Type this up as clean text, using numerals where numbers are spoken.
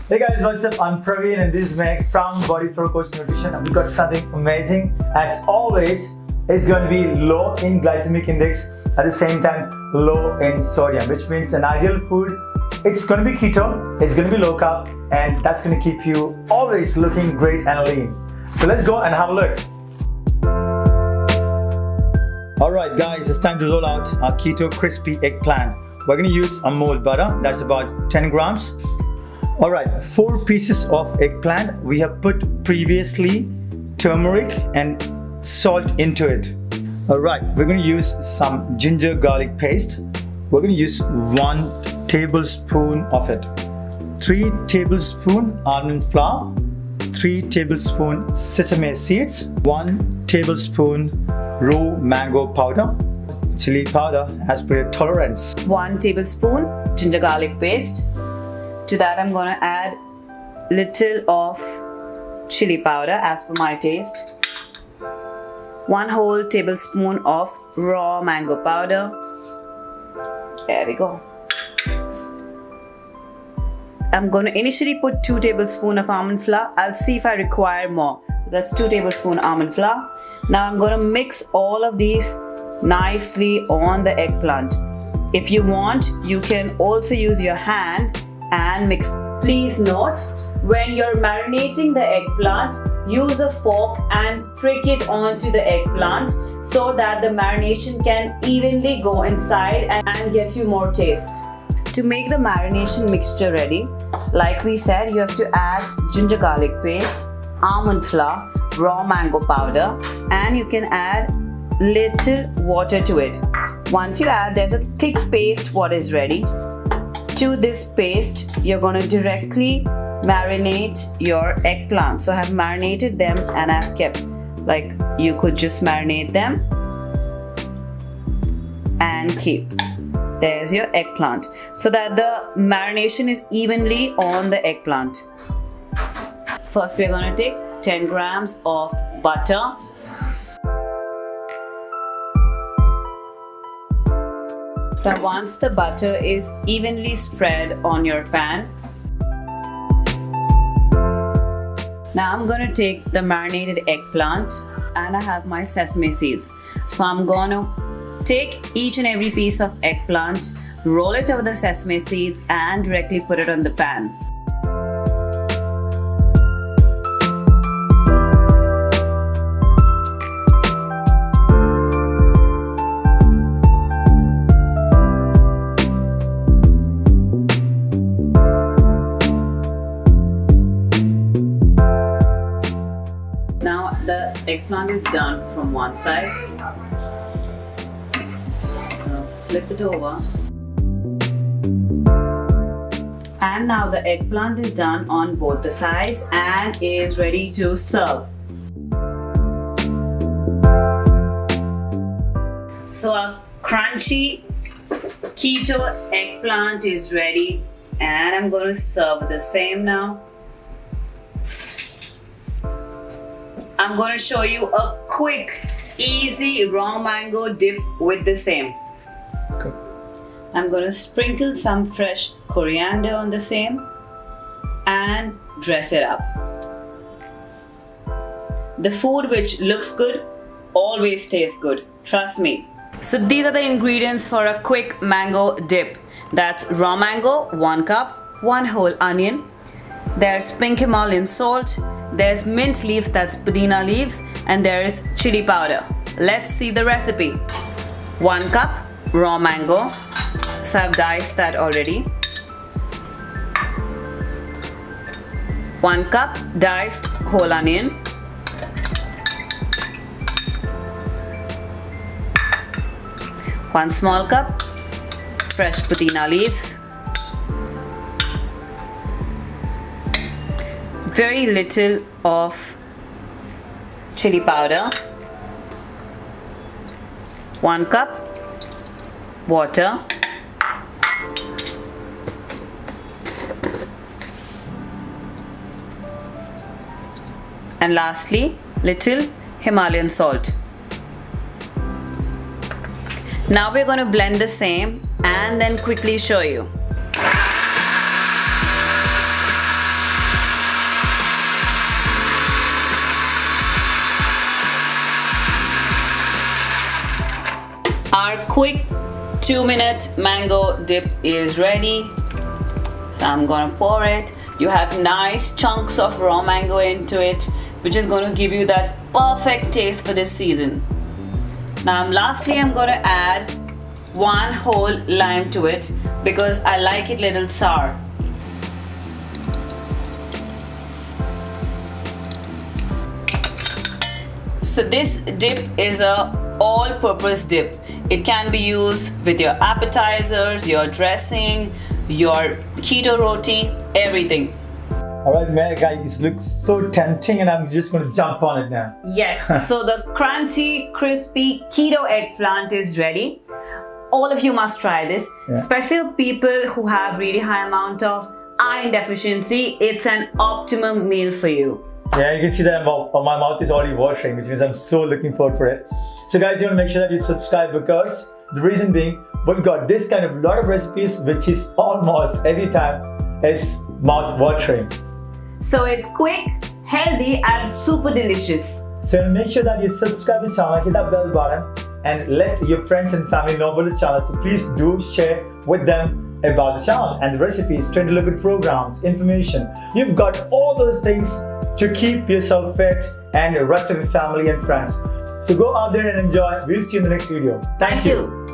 Hey guys, what's up? I'm Praveen and this is Maahek from Bodyprocoach Nutrition, and we got something amazing. As always, it's going to be low in glycemic index, at the same time low in sodium, which means an ideal food. It's going to be keto, it's going to be low carb, and that's going to keep you always looking great and lean. So let's go and have a look. Alright guys, it's time to roll out our keto crispy eggplant. We're going to use a mold butter, that's about 10 grams. Alright, 4 pieces of eggplant. We have put previously turmeric and salt into it. Alright, we're going to use some ginger garlic paste. We're going to use 1 tablespoon of it. 3 tablespoon almond flour. 3 tablespoon sesame seeds. 1 tablespoon raw mango powder. Chili powder as per your tolerance. 1 tablespoon ginger garlic paste. To that I'm gonna add little of chili powder as per my taste. 1 whole tablespoon of raw mango powder. There we go. I'm gonna initially put 2 tablespoons of almond flour. I'll see if I require more. That's 2 tablespoons almond flour. Now I'm gonna mix all of these nicely on the eggplant. If you want, you can also use your hand and mix. Please note, when you're marinating the eggplant, use a fork and prick it onto the eggplant so that the marination can evenly go inside and get you more taste. To make the marination mixture ready, like we said, you have to add ginger garlic paste, almond flour, raw mango powder, and you can add little water to it. Once you add, there's a thick paste what is ready. To this paste, you're going to directly marinate your eggplant. So I have marinated them and I've kept, like, you could just marinate them and keep. There's your eggplant, so that the marination is evenly on the eggplant. First, we're going to take 10 grams of butter. Now once the butter is evenly spread on your pan, now I'm going to take the marinated eggplant and I have my sesame seeds. So I'm going to take each and every piece of eggplant, roll it over the sesame seeds and directly put it on the pan. The eggplant is done from one side. Flip it over. And now the eggplant is done on both the sides and is ready to serve. So our crunchy keto eggplant is ready and I'm going to serve the same now. I'm going to show you a quick, easy raw mango dip with the same. Okay. I'm going to sprinkle some fresh coriander on the same and dress it up. The food which looks good always tastes good, trust me. So these are the ingredients for a quick mango dip. That's raw mango, 1 cup, 1 whole onion. There's pink Himalayan salt. There's mint leaves, that's pudina leaves, and there is chili powder. Let's see the recipe. 1 cup raw mango, so I've diced that already. 1 cup diced whole onion. 1 small cup fresh pudina leaves. Very little of chili powder. 1 cup water. And lastly, little Himalayan salt. Now we're going to blend the same and then quickly show you. quick 2-minute mango dip is ready. So I'm gonna pour it. You have nice chunks of raw mango into it, which is gonna give you that perfect taste for this season. Now lastly, I'm gonna add 1 whole lime to it because I like it little sour. So this dip is a all-purpose dip. It can be used with your appetizers, your dressing, your keto roti, everything. Alright, Maahek, guys, it looks so tempting and I'm just going to jump on it now. Yes, so the crunchy, crispy keto eggplant is ready. All of you must try this, especially people who have really high amount of iron deficiency. It's an optimum meal for you. Yeah, you can see that my mouth is already watering, which means I'm so looking forward for it. So guys, you want to make sure that you subscribe because the reason being, we've got this kind of lot of recipes which is almost every time is mouth watering. So it's quick, healthy and super delicious. So make sure that you subscribe to the channel, hit that bell button and let your friends and family know about the channel. So please do share with them about the channel and the recipes, trend look at programs, information. You've got all those things to keep yourself fit and the rest of your family and friends. So go out there and enjoy. We'll see you in the next video. Thank you.